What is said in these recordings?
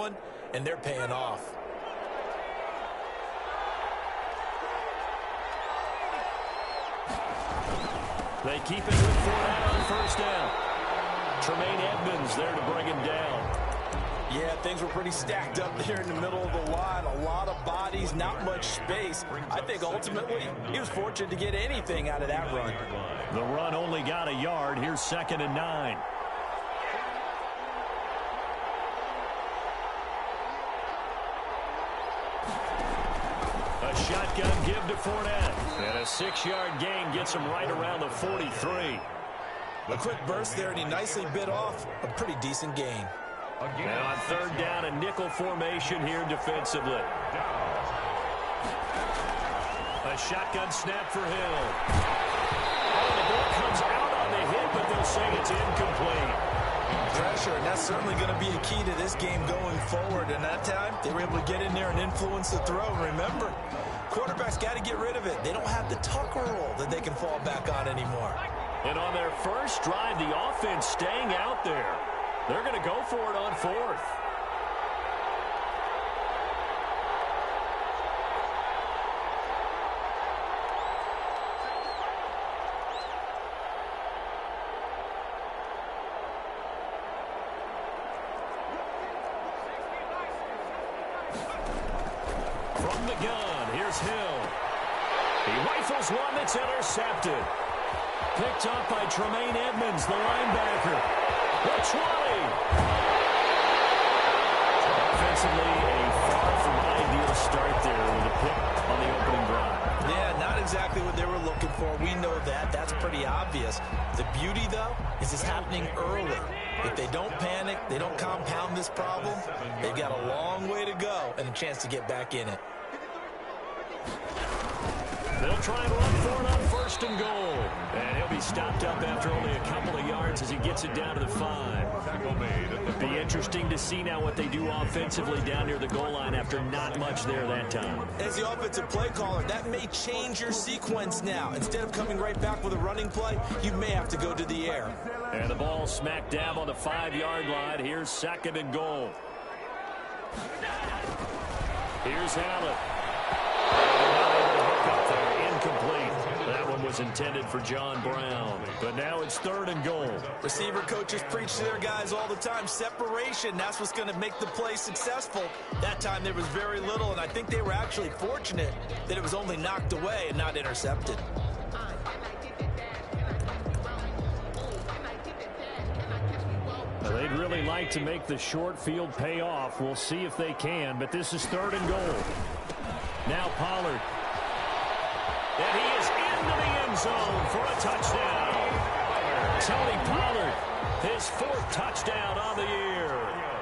one, and they're paying off. They keep it with Fournette on first down. Tremaine Edmonds there to bring him down. Yeah, things were pretty stacked up there in the middle of the line. A lot of bodies, not much space. I think ultimately he was fortunate to get anything out of that run. The run only got a yard. Here's 2nd and 9. A shotgun give to Fournette. And a 6-yard gain gets him right around the 43. A quick burst there, and he nicely bit off a pretty decent gain. And on 3rd down, a nickel formation here defensively. A shotgun snap for Hill. Oh, the ball comes out on the hit, but they'll say it's incomplete. Pressure, and that's certainly going to be a key to this game going forward. And that time, they were able to get in there and influence the throw. Remember, quarterbacks got to get rid of it. They don't have the tucker roll that they can fall back on anymore. And on their first drive, the offense staying out there. They're going to go for it on 4th. From the gun, here's Hill. He rifles one that's intercepted. Picked up by Tremaine Edmonds, the linebacker. The 20. Offensively, a far from ideal start there with a pick on the opening drive. Yeah, not exactly what they were looking for. We know that. That's pretty obvious. The beauty, though, is it's happening early. If they don't panic, they don't compound this problem, they've got a long way to go and a chance to get back in it. They'll try and run for it on 1st and goal. And he'll be stopped up after only a couple of yards as he gets it down to the 5. It'll be interesting to see now what they do offensively down near the goal line after not much there that time. As the offensive play caller, that may change your sequence now. Instead of coming right back with a running play, you may have to go to the air. And the ball smack dab on the 5-yard line. Here's 2nd and goal. Here's Allen. Incomplete. That one was intended for John Brown. But now it's 3rd and goal. Receiver coaches preach to their guys all the time. Separation, that's what's going to make the play successful. That time there was very little, and I think they were actually fortunate that it was only knocked away and not intercepted. They'd really like to make the short field pay off. We'll see if they can, but this is 3rd and goal. Now Pollard. And he is into the end zone for a touchdown. Tony Pollard, his 4th touchdown on the year.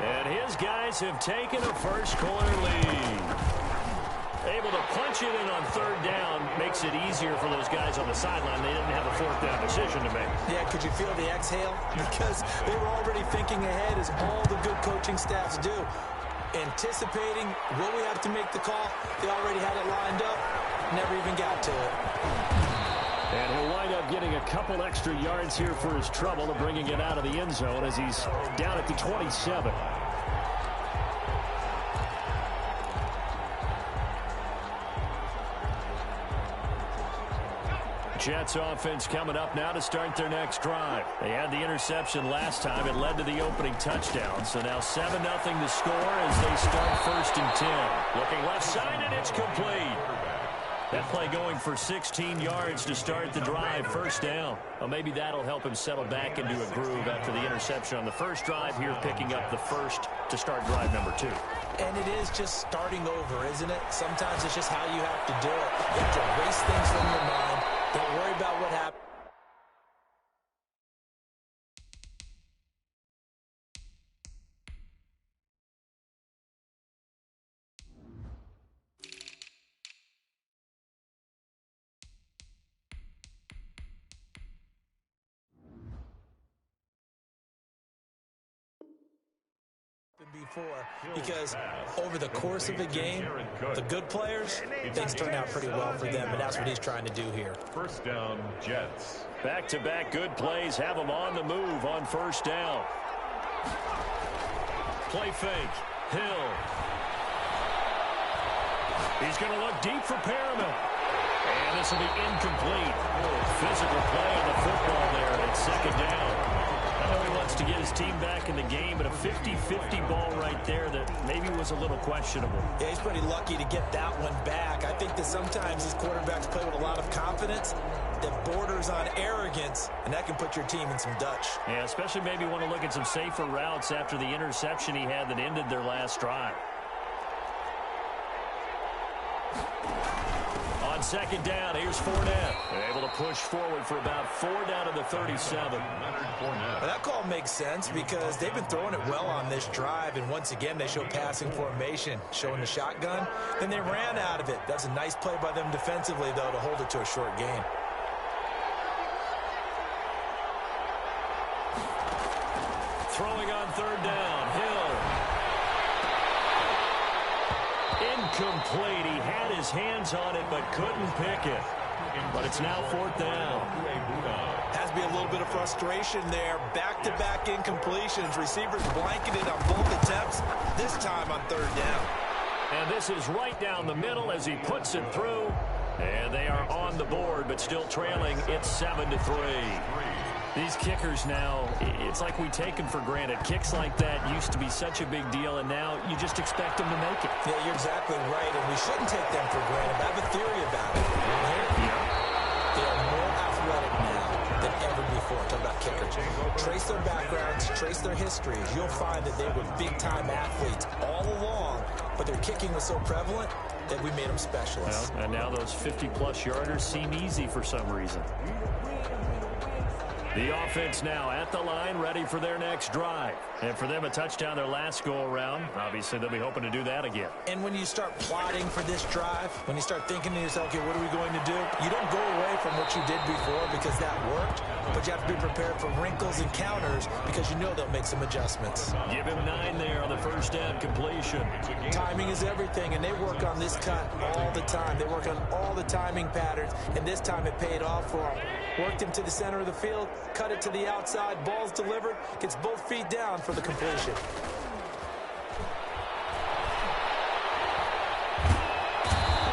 And his guys have taken a first-quarter lead. Able to punch it in on 3rd down makes it easier for those guys on the sideline. They didn't have a 4th down decision to make. Yeah, could you feel the exhale? Because they were already thinking ahead, as all the good coaching staffs do. Anticipating, will we have to make the call? They already had it lined up. Never even got to it. And he'll wind up getting a couple extra yards here for his trouble of bringing it out of the end zone as he's down at the 27. Jets offense coming up now to start their next drive. They had the interception last time. It led to the opening touchdown. So now 7-0 to score as they start 1st and 10. Looking left side, and it's complete. That play going for 16 yards to start the drive. 1st down. Well, maybe that'll help him settle back into a groove after the interception on the first drive here, picking up the 1st to start drive number 2. And it is just starting over, isn't it? Sometimes it's just how you have to do it. You have to erase things from your mind. Don't worry about what happened. Before, because over the course of a game, the good players, things turn out pretty well for them, and that's what he's trying to do here. 1st down, Jets. Back-to-back good plays have them on the move on 1st down. Play fake. Hill. He's going to look deep for Perriman. And this will be incomplete. Physical play on the football there, and it's second down. I know he wants to get his team back in the game, but a 50-50 ball right there that maybe was a little questionable. Yeah, he's pretty lucky to get that one back. I think that sometimes these quarterbacks play with a lot of confidence that borders on arrogance, and that can put your team in some Dutch. Yeah, especially maybe want to look at some safer routes after the interception he had that ended their last drive. On second down, here's Fournette. They're able to push forward for about 4 down to the 37. Well, that call makes sense because they've been throwing it well on this drive, and once again they show passing formation, showing the shotgun. Then they ran out of it. That's a nice play by them defensively, though, to hold it to a short gain. Throwing on third down, Hill. Incomplete. He had his hands on it but couldn't pick it. But it's now fourth down. Has to be a little bit of frustration there. Back-to-back incompletions. Receivers blanketed on both attempts, this time on third down. And this is right down the middle as he puts it through. And they are on the board but still trailing. It's 7-3. These kickers now, it's like we take them for granted. Kicks like that used to be such a big deal, and now you just expect them to make it. Yeah, you're exactly right, and we shouldn't take them for granted. I have a theory about it. They are more athletic now than ever before. Talk about kickers. Trace their backgrounds, trace their histories. You'll find that they were big-time athletes all along, but their kicking was so prevalent that we made them specialists. Well, and now those 50-plus yarders seem easy for some reason. The offense now at the line, ready for their next drive. And for them, a touchdown their last go-around. Obviously, they'll be hoping to do that again. And when you start plotting for this drive, when you start thinking to yourself, okay, what are we going to do? You don't go away from what you did before because that worked, but you have to be prepared for wrinkles and counters because you know they'll make some adjustments. Give him 9 there on the first down completion. Timing is everything, and they work on this cut all the time. They work on all the timing patterns, and this time it paid off for them. Worked him to the center of the field, cut it to the outside, ball's delivered, gets both feet down for the completion.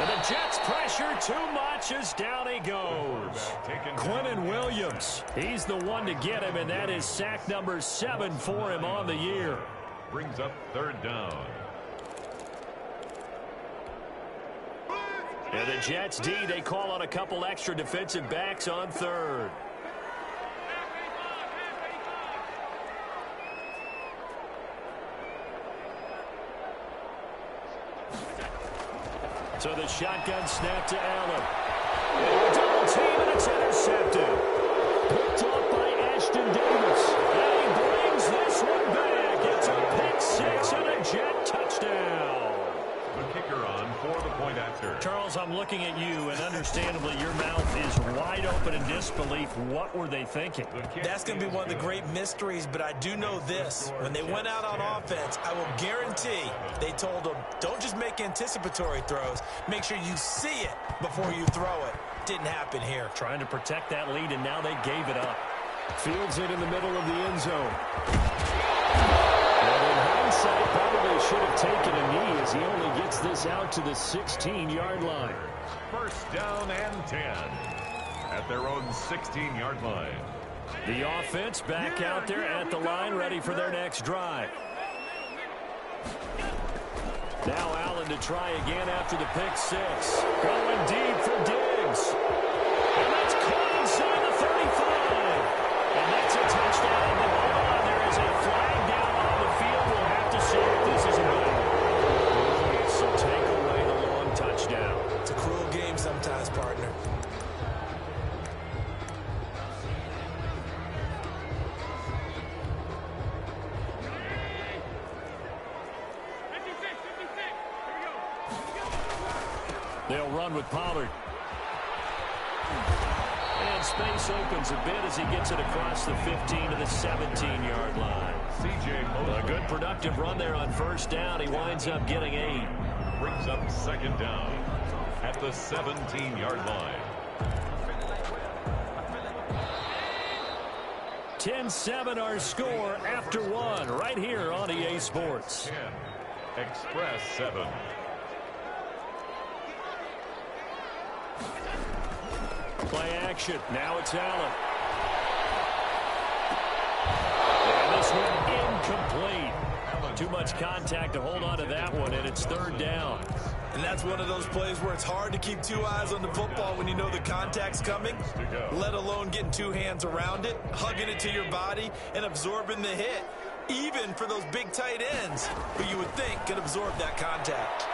And the Jets pressure too much as down he goes. Quinnen Williams, he's the one to get him, and that is sack number 7 for him on the year. Brings up third down. And the Jets D, they call on a couple extra defensive backs on third. So the shotgun snap to Allen. Double team, and it's intercepted. Picked off by Ashton Davis. And he brings this one back. It's a pick 6 and a Jet touchdown. The kicker on for the point after. Charles, I'm looking at you, and understandably your mouth is wide open in disbelief. What were they thinking? That's going to be one of the great mysteries, but I do know this. When they went out on offense, I will guarantee they told them, don't just make anticipatory throws. Make sure you see it before you throw it. Didn't happen here. Trying to protect that lead, and now they gave it up. Fields it in the middle of the end zone. And in hindsight, probably should have taken a knee as he only gets this out to the 16-yard line. First down and 10 at their own 16-yard line. The offense back out there at the line, ready for their next drive. Now Allen to try again after the pick 6. Going deep for Diggs. And that's caught inside the 35. And that's a touchdown. But hold on, there is a flag down on the field. We'll have to see if this is a good. So take away the long touchdown. It's a cruel game sometimes, partner. They'll run with Pollard. And space opens a bit as he gets it across the 15 to the 17-yard line. A good productive run there on first down. He winds up getting 8. Brings up second down at the 17-yard line. 10-7 our score after 1 right here on EA Sports. Express 7. Play action. Now it's Allen. And this one incomplete. Too much contact to hold on to that one, and it's third down. And that's one of those plays where it's hard to keep two eyes on the football when you know the contact's coming, let alone getting two hands around it, hugging it to your body, and absorbing the hit, even for those big tight ends who you would think could absorb that contact.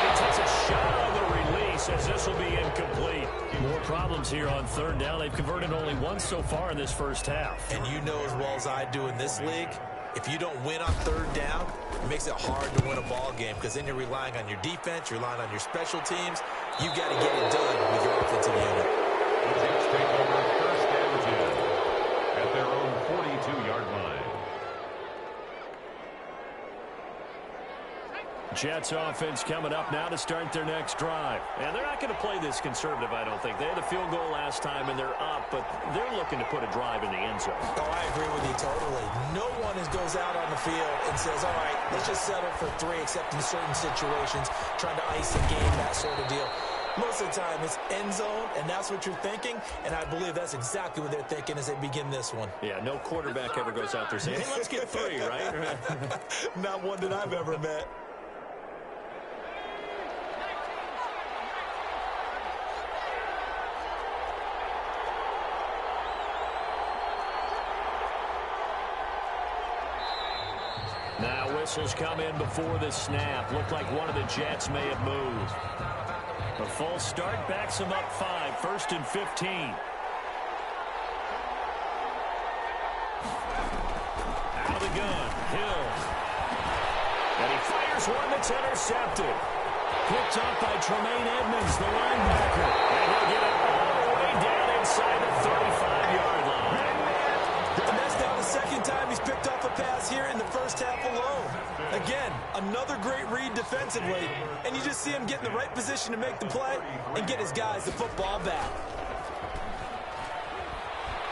He takes a shot on the release as this will be incomplete. More problems here on third down. They've converted only once so far in this first half. And you know as well as I do in this league, if you don't win on third down, it makes it hard to win a ball game because then you're relying on your defense, you're relying on your special teams. You've got to get it done with your offensive unit. The Jets take over first and 10 at their own 42-yard line. Jets offense coming up now to start their next drive. And they're not going to play this conservative, I don't think. They had a field goal last time, and they're up, but they're looking to put a drive in the end zone. Oh, I agree with you totally. No one goes out on the field and says, all right, let's just settle for 3, except in certain situations, trying to ice a game, that sort of deal. Most of the time, it's end zone, and that's what you're thinking, and I believe that's exactly what they're thinking as they begin this one. Yeah, no quarterback ever goes out there saying, hey, let's get 3, right? Not one that I've ever met. Now whistles come in before the snap. Looked like one of the Jets may have moved. A false start backs them up 5, first and 15. Out of the gun, Hill. And he fires one that's intercepted. Picked up by Tremaine Edmonds, the linebacker. And he'll get it all the way down inside the 35-yard line. And that's now the second time he's picked off a pass here in the first half alone. Again, another great read defensively, and you just see him get in the right position to make the play and get his guys the football back.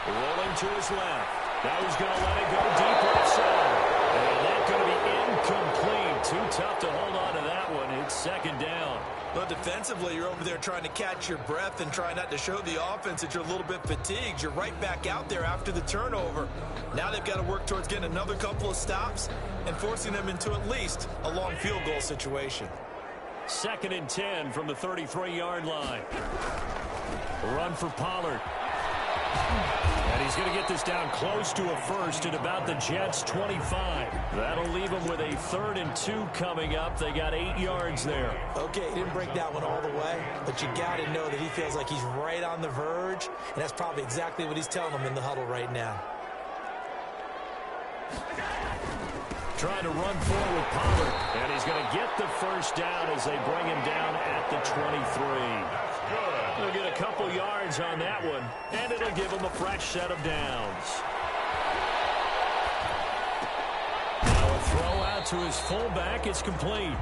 Rolling to his left. Now he's going to let it go deep left side. And that's going to be incomplete. Too tough to hold on to that one. It's second down. Well, defensively, you're over there trying to catch your breath and try not to show the offense that you're a little bit fatigued. You're right back out there after the turnover. Now they've got to work towards getting another couple of stops and forcing them into at least a long field goal situation. Second and 10 from the 33-yard line. Run for Pollard. And he's going to get this down close to a first at about the Jets' 25. That'll leave them with a 3rd and 2 coming up. They got 8 yards there. Okay, he didn't break that one all the way, but you got to know that he feels like he's right on the verge, and that's probably exactly what he's telling them in the huddle right now. Trying to run forward with Pollard. And he's going to get the first down as they bring him down at the 23. They'll get a couple yards on that one, and it'll give him a fresh set of downs. Now a throw out to his fullback. It's complete.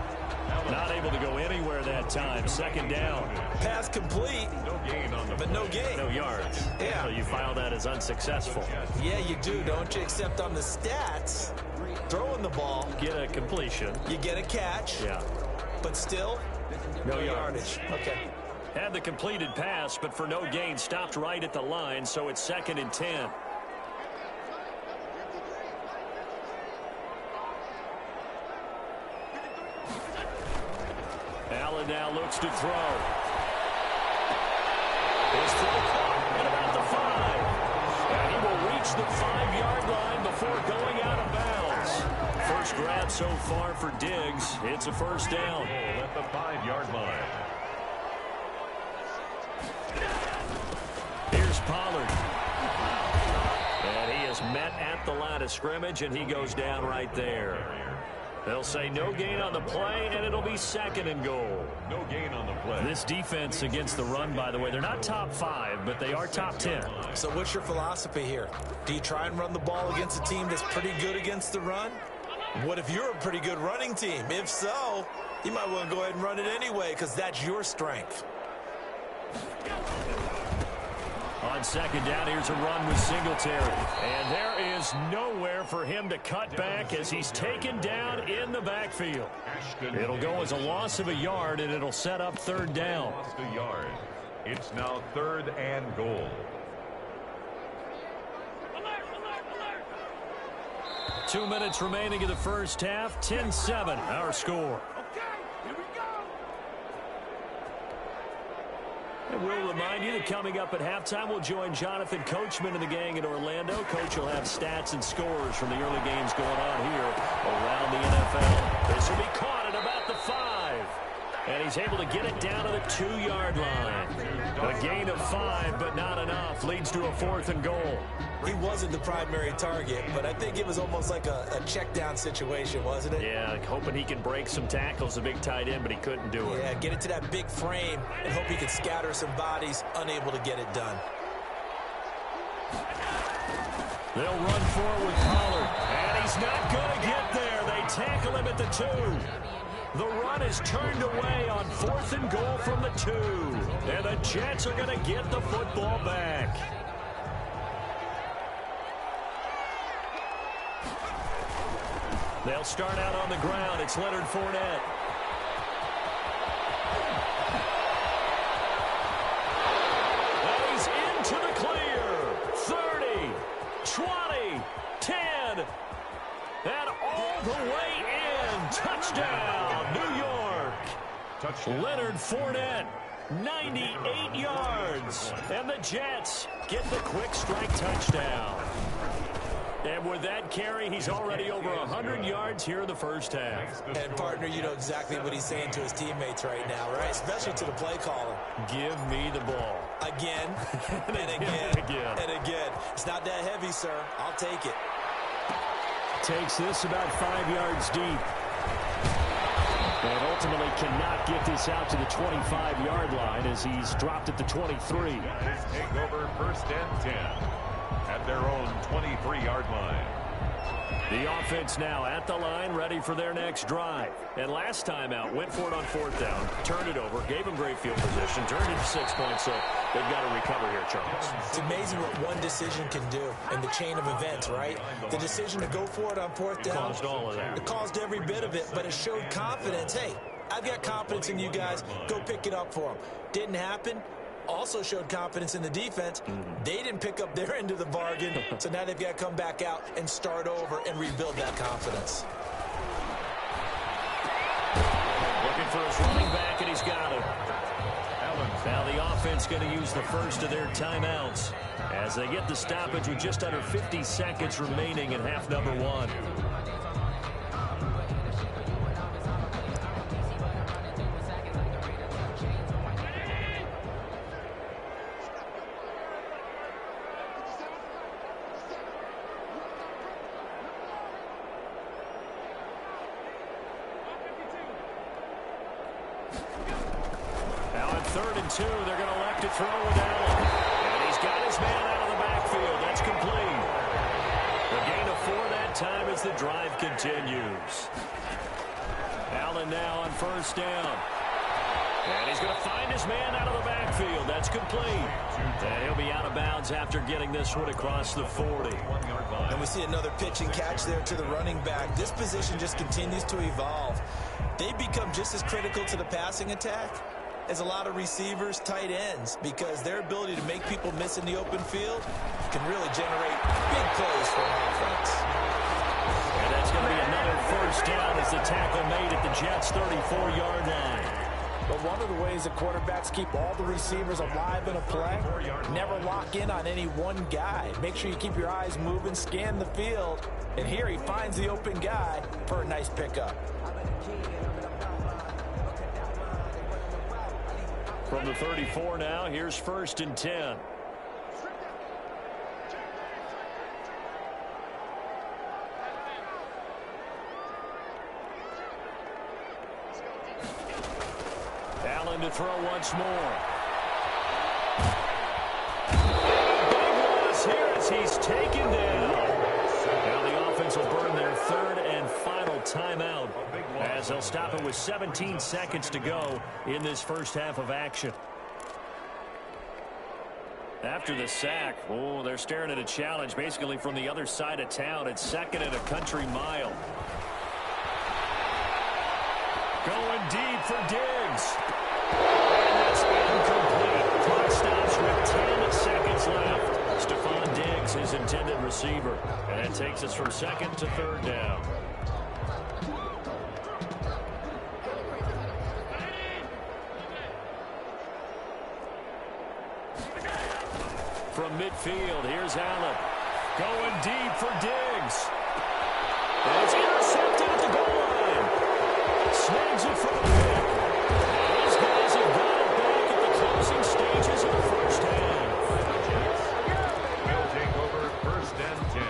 Not able to go anywhere that time. Second down. Pass complete, but no gain. No yards. Yeah. So you file that as unsuccessful. Yeah, you do, don't you? Except on the stats, throwing the ball, Get a completion. you get a catch, Yeah. but still, No yardage. Okay. Had the completed pass, but for no gain, stopped right at the line, so it's 2nd and 10. Allen now looks to throw. His throw caught at about the 5. And he will reach the 5-yard line before going out of bounds. First grab so far for Diggs. It's a first down. At the 5-yard line. Here's Pollard. And he is met at the line of scrimmage, and he goes down right there. They'll say no gain on the play, and it'll be 2nd and goal. No gain on the play. This defense against the run, by the way, they're not top 5, but they are top 10. So what's your philosophy here? Do you try and run the ball against a team that's pretty good against the run? What if you're a pretty good running team? If so, you might want to go ahead and run it anyway because that's your strength. On second down, here's a run with Singletary. And there is nowhere for him to cut back as he's taken down in the backfield. It'll go as a loss of a yard, and it'll set up third down. Lost a yard. It's now 3rd and goal. 2 minutes remaining in the first half. 10-7, our score. And we'll remind you that coming up at halftime, we'll join Jonathan Coachman and the gang in Orlando. Coach will have stats and scores from the early games going on here around the NFL. This will be caught at about the 5. And he's able to get it down to the 2-yard line. A gain of 5, but not enough. Leads to a 4th and goal. He wasn't the primary target, but I think it was almost like a check down situation, wasn't it? Yeah, hoping he can break some tackles, a big tight end, but he couldn't do it. Yeah, get it to that big frame and hope he could scatter some bodies, unable to get it done. They'll run forward with Pollard, and he's not going to get there. They tackle him at the 2. The run is turned away on 4th and goal from the 2. And the Jets are going to get the football back. They'll start out on the ground. It's Leonard Fournette. And he's into the clear. 30, 20, 10, and all the way in. Touchdown, New York. Touchdown. Leonard Fournette, 98 yards. And the Jets get the quick strike touchdown. And with that carry, he's already over 100 yards here in the first half. And, partner, you know exactly what he's saying to his teammates right now, right? Especially to the play caller. Give me the ball. Again, and again, and again. It's not that heavy, sir. I'll take it. Takes this about 5 yards deep. And ultimately cannot get this out to the 25-yard line as he's dropped at the 23. Take over 1st and 10. At their own 23-yard line. The offense now at the line, ready for their next drive. And last time out, went for it on 4th down, turned it over, gave them great field position, turned it to 6 points, so they've got to recover here, Charles. It's amazing what one decision can do in the chain of events, right? The decision to go for it on 4th down. Caused all of that. It caused every bit of it, but it showed confidence. Hey, I've got confidence in you guys. Go pick it up for them. Didn't happen. Also showed confidence in the defense. They didn't pick up their end of the bargain, so now they've got to come back out and start over and rebuild that confidence. Looking for his running back, and he's got him. Now the offense going to use the first of their timeouts as they get the stoppage with just under 50 seconds remaining in half number 1. Third and 2, they're going to elect to throw with Allen. And he's got his man out of the backfield. That's complete. A gain of 4 that time as the drive continues. Allen now on 1st down. And he's going to find his man out of the backfield. That's complete. And he'll be out of bounds after getting this one across the 40. And we see another pitch and catch there to the running back. This position just continues to evolve. They become just as critical to the passing attack as a lot of receivers, tight ends, because their ability to make people miss in the open field can really generate big plays for an offense. And that's going to be another 1st down as the tackle made at the Jets' 34-yard line. But one of the ways that quarterbacks keep all the receivers alive in a play, never lock in on any one guy. Make sure you keep your eyes moving, scan the field, and here he finds the open guy for a nice pickup. From the 34 now, here's 1st and 10. Allen to throw once more. Big loss here as he's taken down. Now the offense will burn their 3rd and final timeout as they'll stop it with 17 seconds to go in this first half of action. After the sack, oh, they're staring at a challenge basically from the other side of town. It's second and a country mile. Going deep for Diggs. And that's incomplete. Clock stops with 10 seconds left. Stephon Diggs, his intended receiver. And it takes us from second to third down. From midfield, here's Allen. Going deep for Diggs. And it's intercepted at the goal line. Snags it for the pick. And these guys have got it back at the closing stages of the first half. We'll take over first and 10.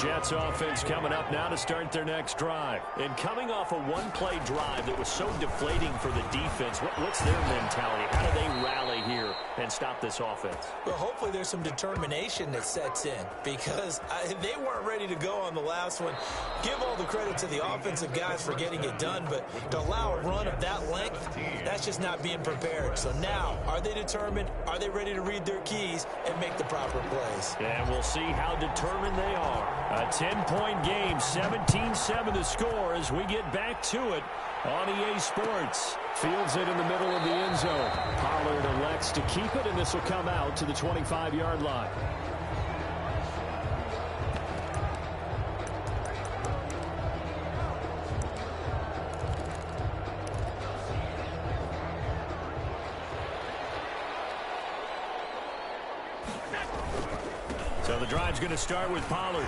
Jets offense coming up now to start their next drive. And coming off a one-play drive that was so deflating for the defense, what's their mentality? How do they rally here and stop this offense? Well, hopefully there's some determination that sets in because they weren't ready to go on the last one. Give all the credit to the offensive guys for getting it done, but to allow a run of that length, that's just not being prepared. So now, are they determined? Are they ready to read their keys and make the proper plays? And we'll see how determined they are. A 10-point game, 17-7 the score as we get back to it on EA Sports. Fields it in the middle of the end zone. Pollard elects to keep it, and this will come out to the 25-yard line. So the drive's going to start with Pollard.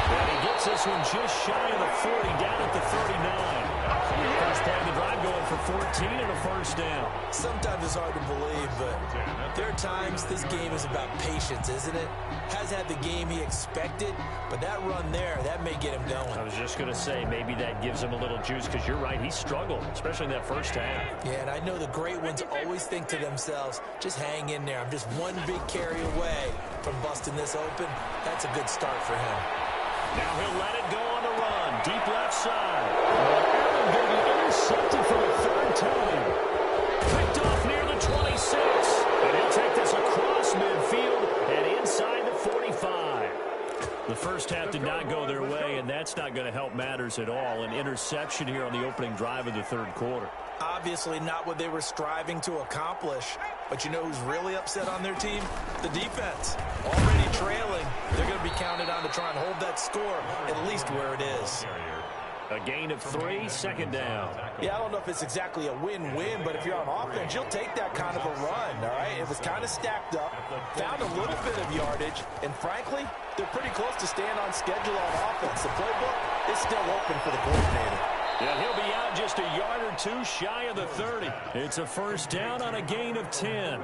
And he gets this one just shy of the 40, down at the 39. First play of the drive going for 14 and a first down. Sometimes it's hard to believe, but there are times this game is about patience, isn't it? Has had the game he expected, but that run there, that may get him going. I was just going to say, maybe that gives him a little juice, because you're right, he struggled, especially in that first half. Yeah, and I know the great ones always think to themselves, just hang in there. I'm just one big carry away from busting this open. That's a good start for him. Now he'll let it go on the run. Deep left side. Allen going to be intercepted for the third time. Picked off near the 26. And he'll take this across midfield and inside the 45. The first half did not go their way, and that's not going to help matters at all. An interception here on the opening drive of the third quarter. Obviously not what they were striving to accomplish. But you know who's really upset on their team? The defense. Already trailing. They're going to be counted on to try and hold that score at least where it is. A gain of 3, second down. Yeah, I don't know if it's exactly a win-win, but if you're on offense, you'll take that kind of a run, all right? It was kind of stacked up, found a little bit of yardage, and frankly, they're pretty close to staying on schedule on offense. The playbook is still open for the coordinator. Yeah, he'll be out just a yard or two shy of the 30. It's a first down on a gain of 10.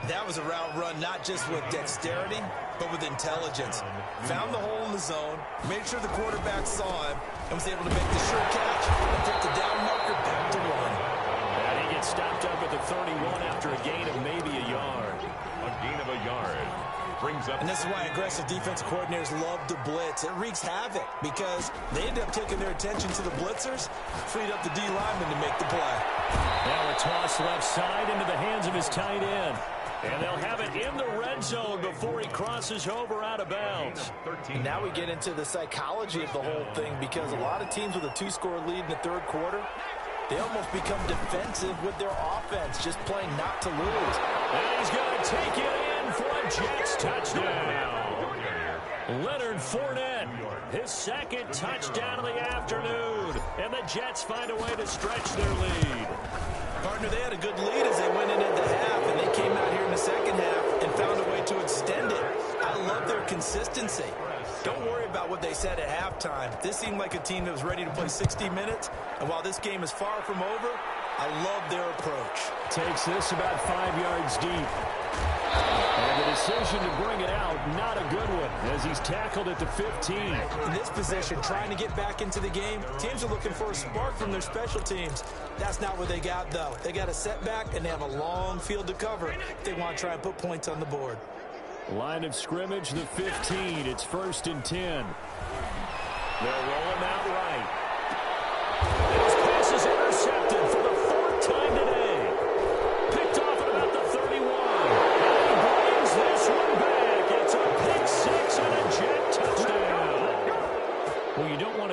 That was a route run not just with dexterity, but with intelligence. Found the hole in the zone, made sure the quarterback saw him, and was able to make the sure catch and put the down marker back to 1. And he gets stopped up at the 31 after a gain of maybe a yard. A gain of a yard. Brings up. And this is why aggressive defensive coordinators love to blitz. It wreaks havoc because they end up taking their attention to the blitzers, freed up the D lineman to make the play. Now a toss left side into the hands of his tight end. And they'll have it in the red zone before he crosses over out of bounds. And now we get into the psychology of the whole thing because a lot of teams with a 2-score lead in the third quarter, they almost become defensive with their offense, just playing not to lose. And he's going to take it in for a Jets touchdown. Leonard Fournette, his second touchdown of the afternoon. And the Jets find a way to stretch their lead. Partner, they had a good lead as they went in at the half, and they came out here in the second half and found a way to extend it. I love their consistency. Don't worry about what they said at halftime. This seemed like a team that was ready to play 60 minutes, and while this game is far from over, I love their approach. Takes this about 5 yards deep. And the decision to bring it out, not a good one, as he's tackled at the 15. In this position, trying to get back into the game, teams are looking for a spark from their special teams. That's not what they got, though. They got a setback, and they have a long field to cover if they want to try and put points on the board. Line of scrimmage, the 15. It's 1st and 10. They'll roll him out right. And his pass is intercepted for the 4th time today. Picked off at about the 30.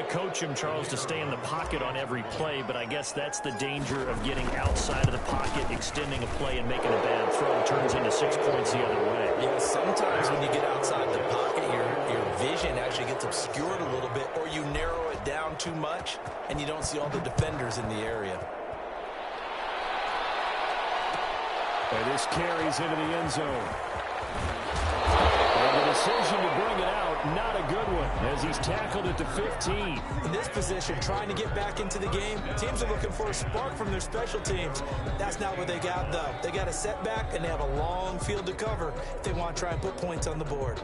coach him, Charles, to stay in the pocket on every play, but I guess that's the danger of getting outside of the pocket, extending a play, and making a bad throw. Turns into 6 points the other way. Yeah, sometimes when you get outside the pocket, your vision actually gets obscured a little bit, or you narrow it down too much, and you don't see all the defenders in the area. And this carries into the end zone. And the decision to bring it out, not a good one, as he's tackled at the 15. In this position, trying to get back into the game, teams are looking for a spark from their special teams. That's not what they got, though. They got a setback, and they have a long field to cover if they want to try and put points on the board.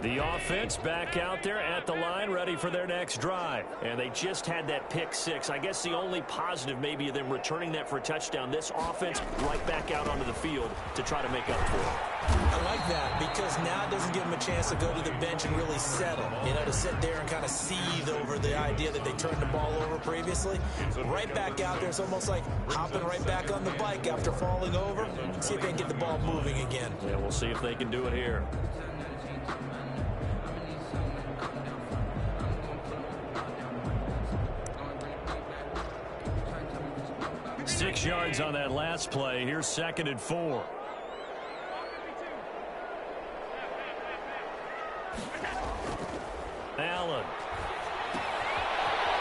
The offense back out there at the line, ready for their next drive. And they just had that pick six. I guess the only positive maybe of them returning that for a touchdown. This offense right back out onto the field to try to make up for it. I like that because now it doesn't give them a chance to go to the bench and really settle. You know, to sit there and kind of seethe over the idea that they turned the ball over previously. Right back out there, it's almost like hopping right back on the bike after falling over. See if they can get the ball moving again. Yeah, we'll see if they can do it here. 6 yards on that last play. Here's 2nd and 4. Allen.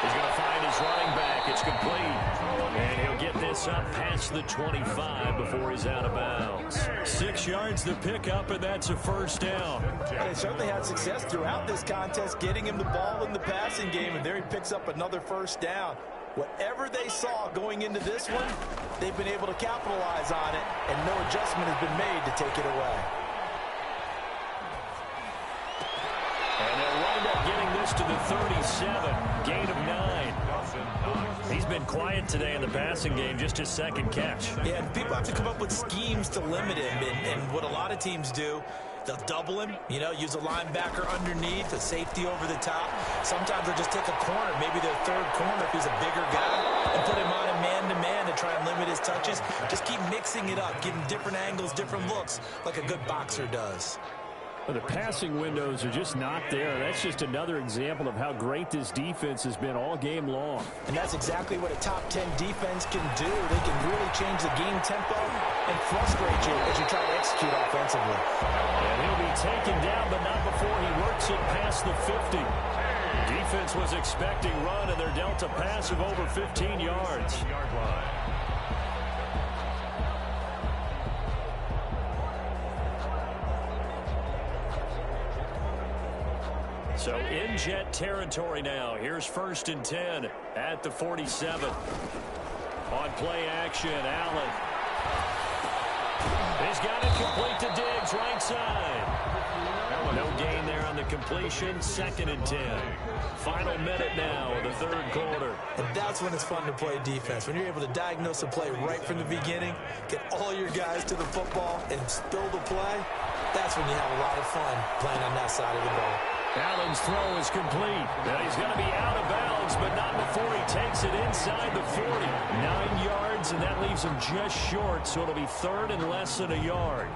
He's going to find his running back. It's complete. And he'll get this up past the 25 before he's out of bounds. 6 yards to pick up, and that's a first down. They certainly had success throughout this contest, getting him the ball in the passing game, and there he picks up another first down. Whatever they saw going into this one, they've been able to capitalize on it, and no adjustment has been made to take it away. And they'll wind up getting this to the 37, gain of 9. He's been quiet today in the passing game, just his second catch. Yeah, and people have to come up with schemes to limit him, and what a lot of teams do, they'll double him, you know, use a linebacker underneath, a safety over the top. Sometimes they'll just take a corner, maybe their third corner if he's a bigger guy, and put him on a man-to-man to try and limit his touches. Just keep mixing it up, give him different angles, different looks, like a good boxer does. Well, the passing windows are just not there. That's just another example of how great this defense has been all game long. And that's exactly what a top 10 defense can do. They can really change the game tempo and frustrate you as you try to execute offensively. And he'll be taken down, but not before he works it past the 50. Defense was expecting run, and they're dealt a pass of over 15 yards. So in Jet territory now. Here's 1st and 10 at the 47. On play action, Allen. He's got it complete to Diggs, right side. No gain there on the completion. 2nd and 10. Final minute now of the 3rd quarter. And that's when it's fun to play defense. When you're able to diagnose a play right from the beginning, get all your guys to the football, and spill the play, that's when you have a lot of fun playing on that side of the ball. Allen's throw is complete. Now he's going to be out of bounds, but not before he takes it inside the 40. 9 yards, and that leaves him just short, so it'll be 3rd and less than a yard.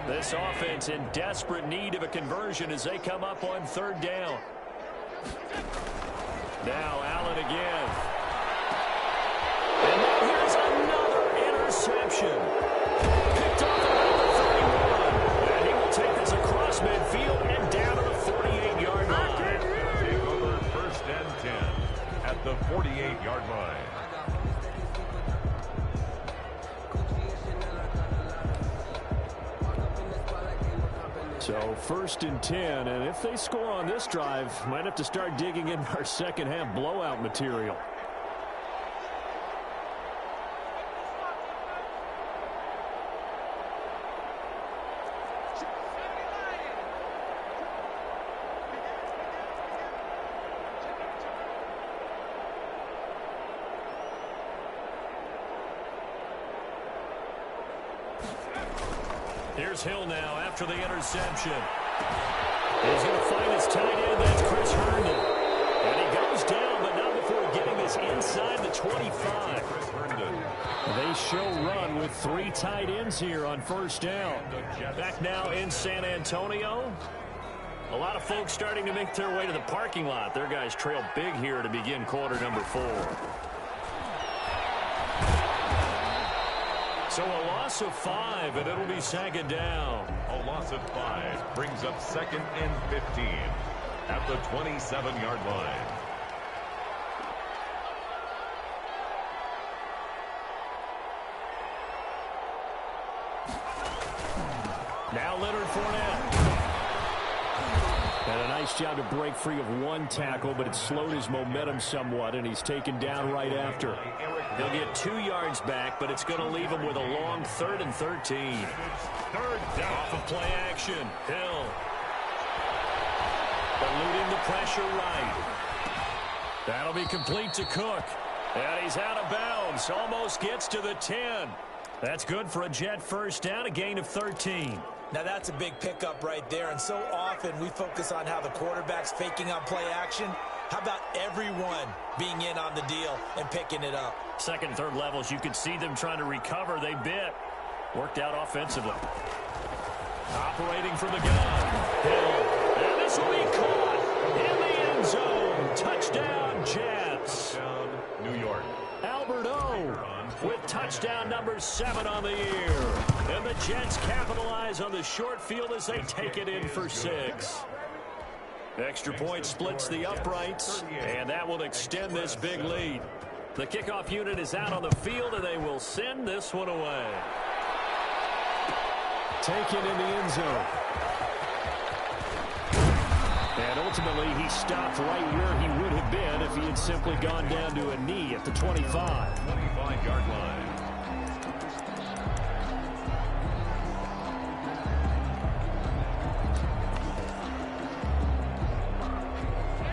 This offense in desperate need of a conversion as they come up on 3rd down. Now Allen again. And now here's another interception. Picked off around the 31. And he will take this across midfield and down to the 48-yard line. Take over 1st and 10 at the 48-yard line. So 1st and 10, and if they score on this drive, might have to start digging in our second half blowout material. Here's Hill now after the interception. He's going to find his tight end. That's Chris Herndon. And he goes down, but not before getting his is inside the 25. They show run with 3 tight ends here on first down. Back now in San Antonio. A lot of folks starting to make their way to the parking lot. Their guys trail big here to begin quarter number 4. So a loss of 5, and it'll be second down. A loss of 5 brings up second and 15 at the 27-yard line. Now Leonard Fournette. And a nice job to break free of 1 tackle, but it slowed his momentum somewhat, and he's taken down right after. He'll get 2 yards back, but it's going to leave him with a long 3rd and 13. Third down. Off of play action. Hill. Eluding the pressure right. That'll be complete to Cook. And he's out of bounds. Almost gets to the 10. That's good for a Jet first down, a gain of 13. Now that's a big pickup right there, and so often we focus on how the quarterback's faking on play action. How about everyone being in on the deal and picking it up? Second, third levels, you could see them trying to recover. They bit. Worked out offensively. Operating from the gun. Hill. And this will be caught in the end zone. Touchdown, Jets. Touchdown, New York. Albert O with touchdown number 7 on the year. And the Jets capitalize on the short field as they take it in for 6. Extra point splits the uprights, and that will extend this big lead. The kickoff unit is out on the field, and they will send this one away. Taken in the end zone. And ultimately, he stopped right where he would have been if he had simply gone down to a knee at the 25. 25-yard line.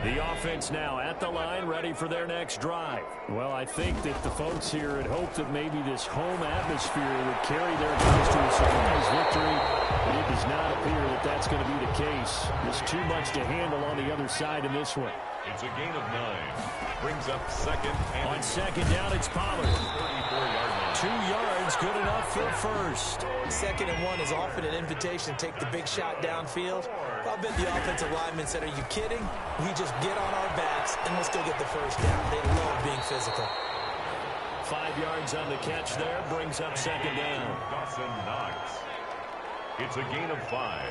The offense now at the line, ready for their next drive. Well, I think that the folks here had hoped that maybe this home atmosphere would carry their guys to a surprise victory, but it does not appear that that's going to be the case. There's too much to handle on the other side in this one. It's a gain of 9. Brings up second. And on second down, it's Pollard. 34-yard line. 2 yards, good enough for first. Second and 1 is often an invitation to take the big shot downfield. I bet the offensive lineman said, are you kidding? We just get on our backs and let's go get the first down. They love being physical. 5 yards on the catch there, brings up second down. Dawson Knox. It's a gain of 5.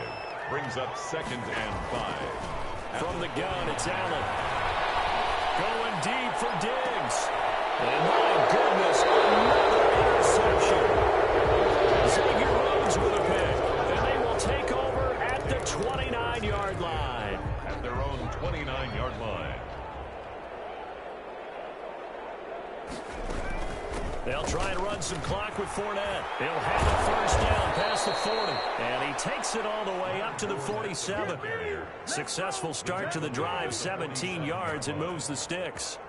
Brings up second and 5. From the gun, it's Allen. Going deep for Diggs. And my goodness, another interception. Xavier Rhodes with a pick. And they will take over at the 29-yard line. At their own 29-yard line. They'll try and run some clock with Fournette. He'll have it first down past the 40. And he takes it all the way up to the 47. Successful start to the drive, 17 yards, and moves the sticks.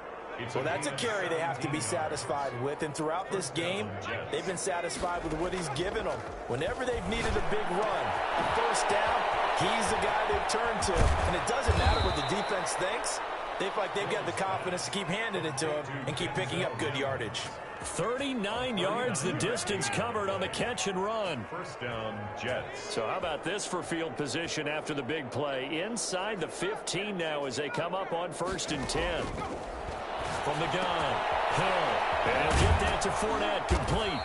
Well, that's a carry they have to be satisfied with. And throughout this game, they've been satisfied with what he's given them. Whenever they've needed a big run, a first down, he's the guy they've turned to. And it doesn't matter what the defense thinks. They feel like they've got the confidence to keep handing it to him and keep picking up good yardage. 39 yards the distance covered on the catch and run. First down, Jets. So how about this for field position after the big play? Inside the 15 now as they come up on 1st and 10. From the gun, Hill. And he'll get that to Fournette, complete.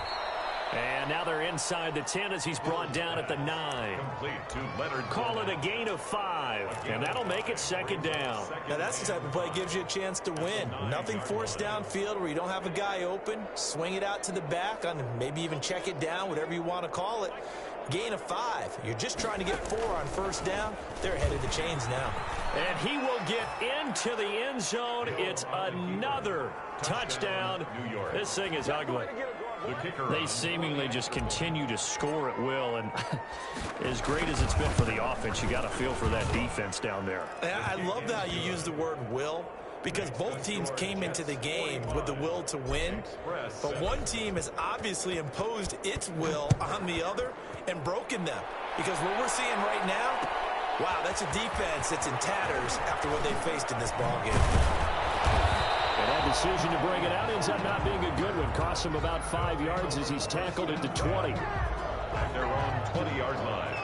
And now they're inside the 10 as he's brought down at the 9. Complete to Leonard. Call it a gain of 5, and that'll make it second down. Now that's the type of play that gives you a chance to win. Nothing forced downfield where you don't have a guy open. Swing it out to the back, on maybe even check it down, whatever you want to call it. Gain of 5. You're just trying to get 4 on first down. They're ahead of the chains now. And he will get into the end zone. It's another touchdown. New York. This thing is ugly. They seemingly just continue to score at will, and as great as it's been for the offense, you got to feel for that defense down there. I love how you use the word will, because both teams came into the game with the will to win, but one team has obviously imposed its will on the other and broken them, because what we're seeing right now, wow, that's a defense that's in tatters after what they faced in this ballgame. And That decision to bring it out ends up not being a good one. Costs him about 5 yards as he's tackled at the 20. At their own 20-yard line.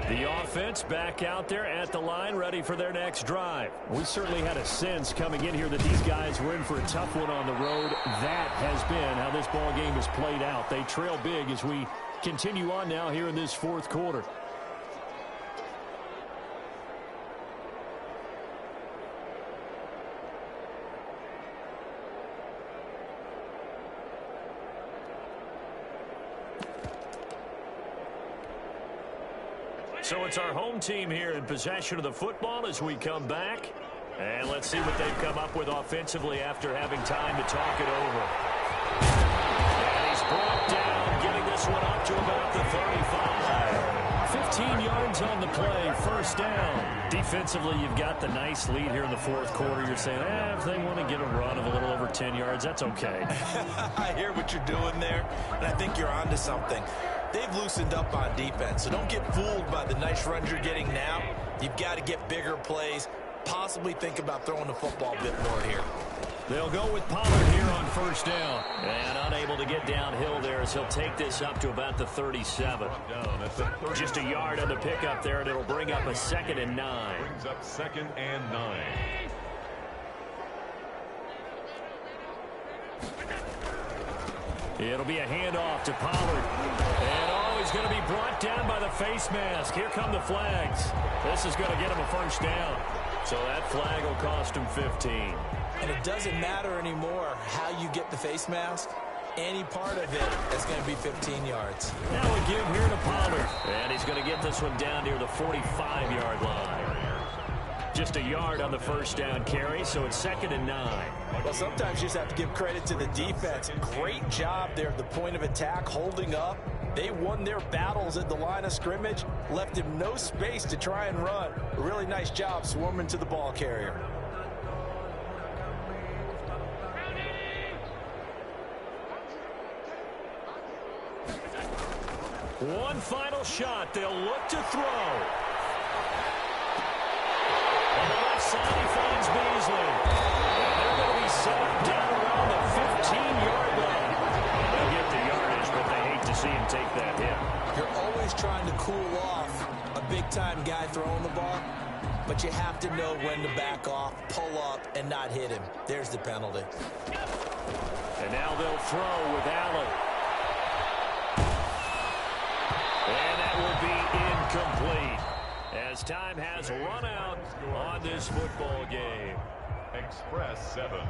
The offense back out there at the line, ready for their next drive. We certainly had a sense coming in here that these guys were in for a tough one on the road. That has been how this ball game has played out. They trail big as we continue on now here in this fourth quarter. So it's our home team here in possession of the football as we come back. And let's see what they've come up with offensively after having time to talk it over. And he's brought down, getting this one up to about the 35. 15 yards on the play, first down. Defensively, you've got the nice lead here in the fourth quarter. You're saying, if they want to get a run of a little over 10 yards, that's okay. I hear what you're doing there, and I think you're onto something. They've loosened up on defense, so don't get fooled by the nice runs you're getting now. You've got to get bigger plays, possibly think about throwing the football a bit more here. They'll go with Pollard here on first down. And unable to get downhill there as he'll take this up to about the 37. Just a yard on the pickup there, and it'll bring up a 2nd and 9. Brings up 2nd and 9. It'll be a handoff to Pollard. And, he's going to be brought down by the face mask. Here come the flags. This is going to get him a first down. So that flag will cost him 15. And it doesn't matter anymore how you get the face mask. Any part of it is going to be 15 yards. Now a give here to Pollard. And he's going to get this one down near the 45-yard line. Just a yard on the first down carry, so it's 2nd and 9. Well, sometimes you just have to give credit to the defense. Great job there at the point of attack, holding up. They won their battles at the line of scrimmage, left him no space to try and run. A really nice job swarming to the ball carrier. One final shot. They'll look to throw. On the left side, he finds Beasley. And they're going to be set down around the 15-yard line. They'll get the yardage, but they hate to see him take that hit. You're always trying to cool off a big-time guy throwing the ball, but you have to know when to back off, pull up, and not hit him. There's the penalty. And now they'll throw with Allen. And that will be incomplete as time has run out on this football game. Express 7.